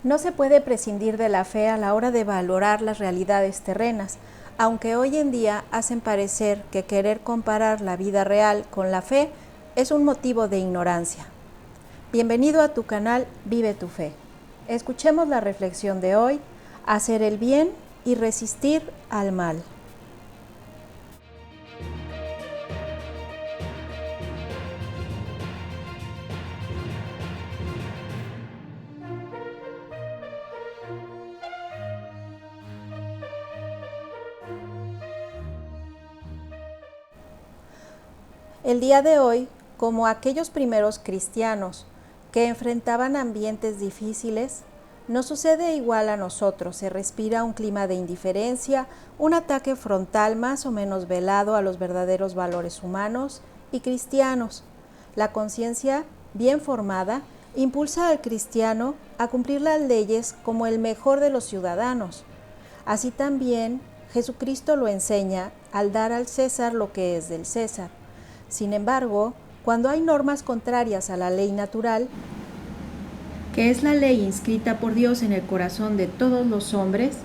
No se puede prescindir de la fe a la hora de valorar las realidades terrenas, aunque hoy en día hacen parecer que querer comparar la vida real con la fe es un motivo de ignorancia. Bienvenido a tu canal Vive tu Fe. Escuchemos la reflexión de hoy: hacer el bien y resistir al mal. El día de hoy, como aquellos primeros cristianos que enfrentaban ambientes difíciles, nos sucede igual a nosotros. Se respira un clima de indiferencia, un ataque frontal más o menos velado a los verdaderos valores humanos y cristianos. La conciencia bien formada impulsa al cristiano a cumplir las leyes como el mejor de los ciudadanos. Así también Jesucristo lo enseña al dar al César lo que es del César. Sin embargo, cuando hay normas contrarias a la ley natural, que es la ley inscrita por Dios en el corazón de todos los hombres,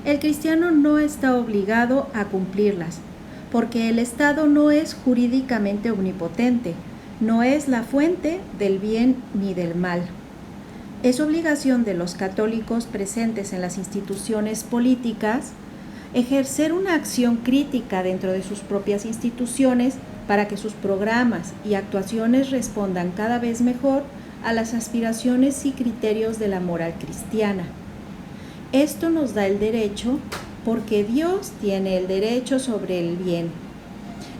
el cristiano no está obligado a cumplirlas, porque el Estado no es jurídicamente omnipotente, no es la fuente del bien ni del mal. Es obligación de los católicos presentes en las instituciones políticas ejercer una acción crítica dentro de sus propias instituciones para que sus programas y actuaciones respondan cada vez mejor a las aspiraciones y criterios de la moral cristiana. Esto nos da el derecho porque Dios tiene el derecho sobre el bien.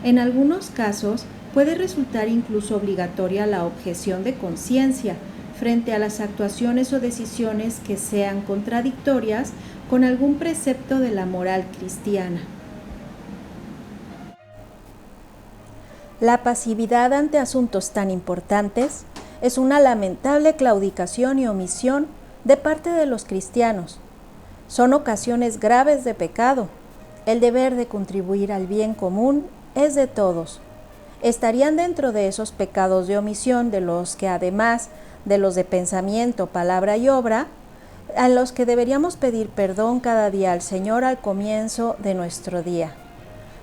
En algunos casos puede resultar incluso obligatoria la objeción de conciencia frente a las actuaciones o decisiones que sean contradictorias con algún precepto de la moral cristiana. La pasividad ante asuntos tan importantes es una lamentable claudicación y omisión de parte de los cristianos. Son ocasiones graves de pecado. El deber de contribuir al bien común es de todos. Estarían dentro de esos pecados de omisión de los que, además de los de pensamiento, palabra y obra, a los que deberíamos pedir perdón cada día al Señor al comienzo de nuestro día.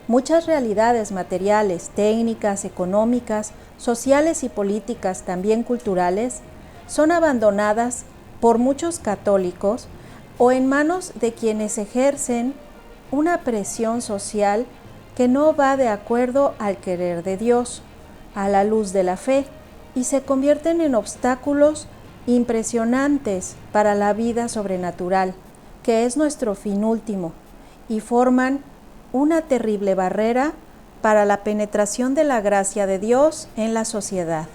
Muchas realidades materiales, técnicas, económicas, sociales y políticas, también culturales, son abandonadas por muchos católicos o en manos de quienes ejercen una presión social que no va de acuerdo al querer de Dios, a la luz de la fe, y se convierten en obstáculos impresionantes para la vida sobrenatural, que es nuestro fin último, y forman una terrible barrera para la penetración de la gracia de Dios en la sociedad.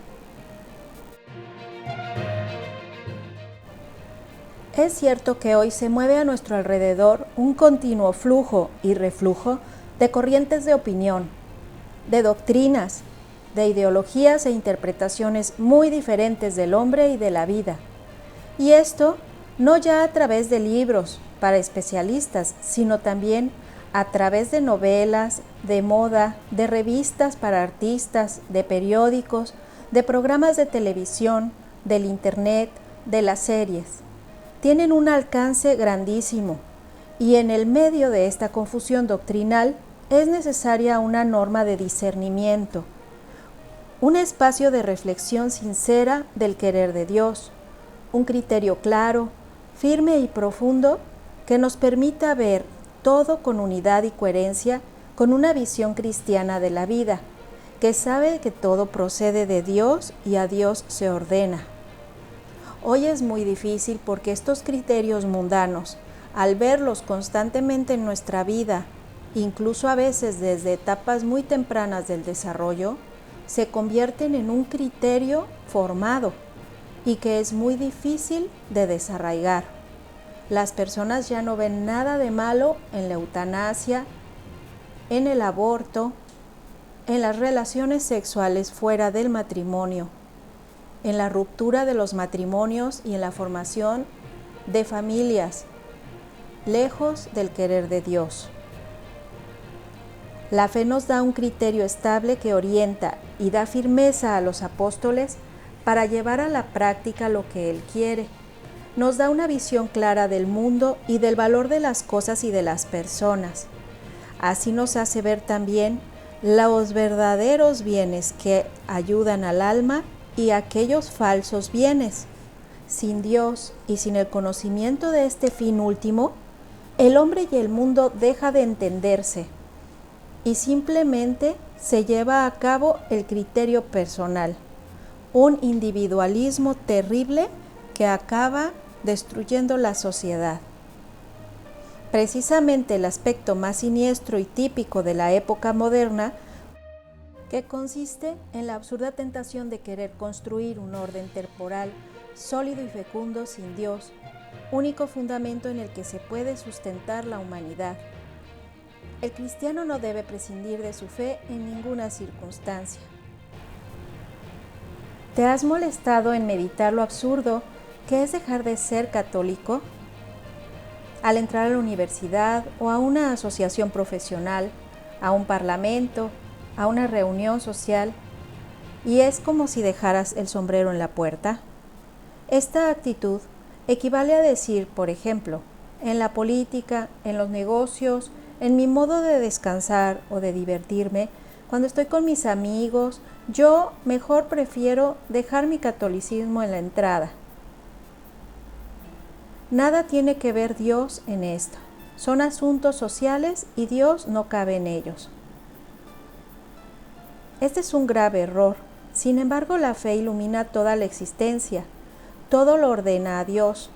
Es cierto que hoy se mueve a nuestro alrededor un continuo flujo y reflujo de corrientes de opinión, de doctrinas, de ideologías e interpretaciones muy diferentes del hombre y de la vida. Y esto no ya a través de libros para especialistas, sino también a través de novelas, de moda, de revistas para artistas, de periódicos, de programas de televisión, del internet, de las series. Tienen un alcance grandísimo y en el medio de esta confusión doctrinal es necesaria una norma de discernimiento, un espacio de reflexión sincera del querer de Dios, un criterio claro, firme y profundo que nos permita ver todo con unidad y coherencia, con una visión cristiana de la vida, que sabe que todo procede de Dios y a Dios se ordena. Hoy es muy difícil porque estos criterios mundanos, al verlos constantemente en nuestra vida, incluso a veces desde etapas muy tempranas del desarrollo, se convierten en un criterio formado y que es muy difícil de desarraigar. Las personas ya no ven nada de malo en la eutanasia, en el aborto, en las relaciones sexuales fuera del matrimonio, en la ruptura de los matrimonios y en la formación de familias lejos del querer de Dios. La fe nos da un criterio estable que orienta y da firmeza a los apóstoles para llevar a la práctica lo que Él quiere. nos da una visión clara del mundo y del valor de las cosas y de las personas. Así nos hace ver también los verdaderos bienes que ayudan al alma y aquellos falsos bienes. Sin Dios y sin el conocimiento de este fin último, el hombre y el mundo deja de entenderse y simplemente se lleva a cabo el criterio personal, un individualismo terrible que acaba destruyendo la sociedad. Precisamente el aspecto más siniestro y típico de la época moderna, que consiste en la absurda tentación de querer construir un orden temporal sólido y fecundo sin Dios, único fundamento en el que se puede sustentar la humanidad. El cristiano no debe prescindir de su fe en ninguna circunstancia. ¿Te has molestado en meditar lo absurdo que es dejar de ser católico? Al entrar a la universidad o a una asociación profesional, a un parlamento, a una reunión social, y es como si dejaras el sombrero en la puerta. Esta actitud equivale a decir, por ejemplo, en la política, en los negocios, en mi modo de descansar o de divertirme, cuando estoy con mis amigos, yo mejor prefiero dejar mi catolicismo en la entrada. Nada tiene que ver Dios en esto. Son asuntos sociales y Dios no cabe en ellos. Este es un grave error. Sin embargo, la fe ilumina toda la existencia. Todo lo ordena a Dios,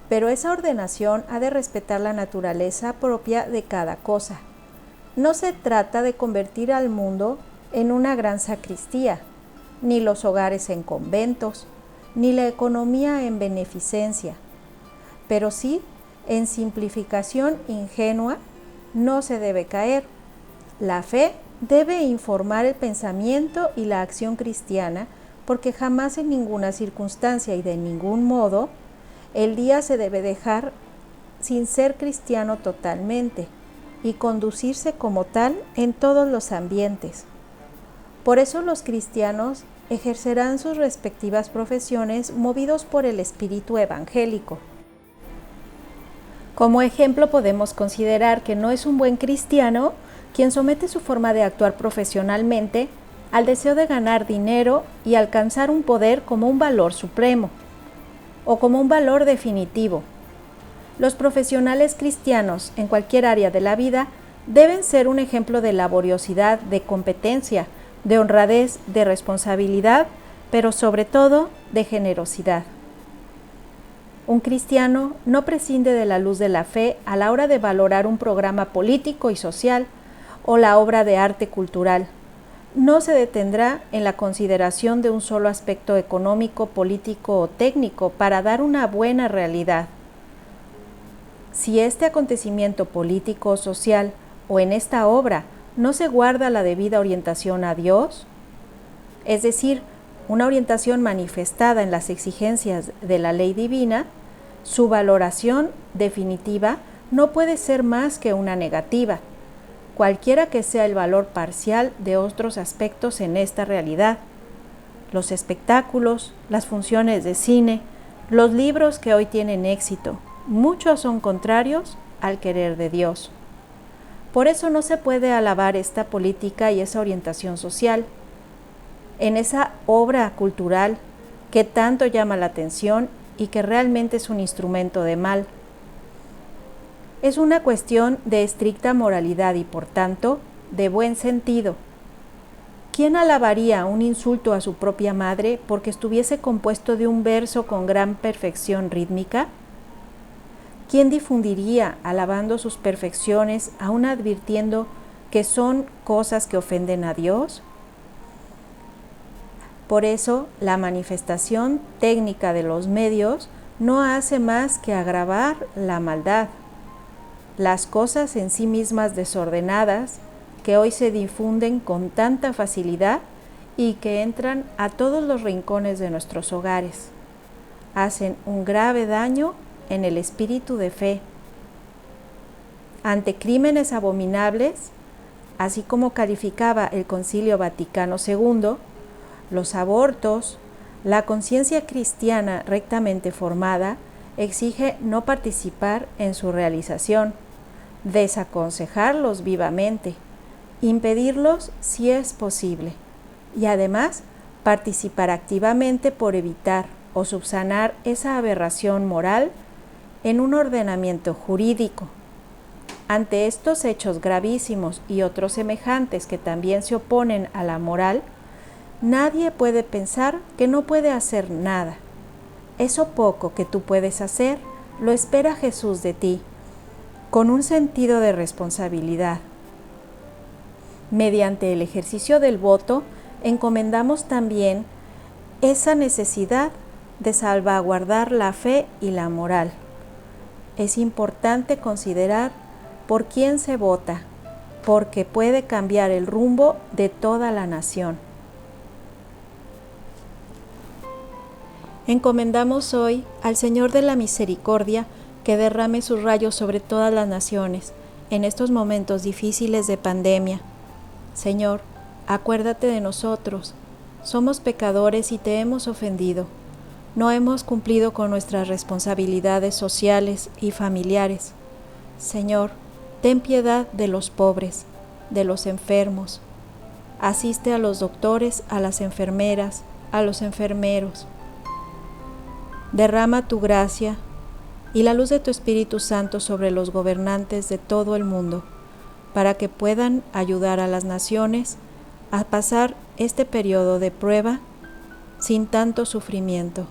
pero esa ordenación ha de respetar la naturaleza propia de cada cosa. No se trata de convertir al mundo en una gran sacristía, ni los hogares en conventos, ni la economía en beneficencia, pero sí en simplificación ingenua no se debe caer. La fe debe informar el pensamiento y la acción cristiana, porque jamás en ninguna circunstancia y de ningún modo el día se debe dejar sin ser cristiano totalmente y conducirse como tal en todos los ambientes. Por eso los cristianos ejercerán sus respectivas profesiones movidos por el espíritu evangélico. Como ejemplo podemos considerar que no es un buen cristiano quien somete su forma de actuar profesionalmente al deseo de ganar dinero y alcanzar un poder como un valor supremo o como un valor definitivo. Los profesionales cristianos en cualquier área de la vida deben ser un ejemplo de laboriosidad, de competencia, de honradez, de responsabilidad, pero sobre todo de generosidad. Un cristiano no prescinde de la luz de la fe a la hora de valorar un programa político y social o la obra de arte cultural. No se detendrá en la consideración de un solo aspecto económico, político o técnico para dar una buena realidad. Si este acontecimiento político o social o en esta obra no se guarda la debida orientación a Dios, es decir, una orientación manifestada en las exigencias de la ley divina, su valoración definitiva no puede ser más que una negativa, cualquiera que sea el valor parcial de otros aspectos en esta realidad. Los espectáculos, las funciones de cine, los libros que hoy tienen éxito, muchos son contrarios al querer de Dios. Por eso no se puede alabar esta política y esa orientación social. En esa obra cultural que tanto llama la atención y que realmente es un instrumento de mal. Es una cuestión de estricta moralidad y, por tanto, de buen sentido. ¿Quién alabaría un insulto a su propia madre porque estuviese compuesto de un verso con gran perfección rítmica? ¿Quién difundiría, alabando sus perfecciones, aun advirtiendo que son cosas que ofenden a Dios? Por eso, la manifestación técnica de los medios no hace más que agravar la maldad. Las cosas en sí mismas desordenadas, que hoy se difunden con tanta facilidad y que entran a todos los rincones de nuestros hogares, hacen un grave daño en el espíritu de fe. Ante crímenes abominables, así como calificaba el Concilio Vaticano II, los abortos, la conciencia cristiana rectamente formada exige no participar en su realización, desaconsejarlos vivamente, impedirlos si es posible, y además participar activamente por evitar o subsanar esa aberración moral en un ordenamiento jurídico. Ante estos hechos gravísimos y otros semejantes que también se oponen a la moral, nadie puede pensar que no puede hacer nada. Eso poco que tú puedes hacer lo espera Jesús de ti, con un sentido de responsabilidad. Mediante el ejercicio del voto, encomendamos también esa necesidad de salvaguardar la fe y la moral. Es importante considerar por quién se vota, porque puede cambiar el rumbo de toda la nación. Encomendamos hoy al Señor de la Misericordia que derrame sus rayos sobre todas las naciones en estos momentos difíciles de pandemia. Señor, acuérdate de nosotros. Somos pecadores y te hemos ofendido. No hemos cumplido con nuestras responsabilidades sociales y familiares. Señor, ten piedad de los pobres, de los enfermos. Asiste a los doctores, a las enfermeras, a los enfermeros. Derrama tu gracia y la luz de tu Espíritu Santo sobre los gobernantes de todo el mundo, para que puedan ayudar a las naciones a pasar este periodo de prueba sin tanto sufrimiento.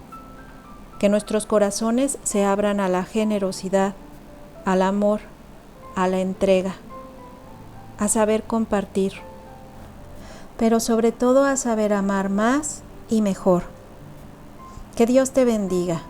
Que nuestros corazones se abran a la generosidad, al amor, a la entrega, a saber compartir, pero sobre todo a saber amar más y mejor. Que Dios te bendiga.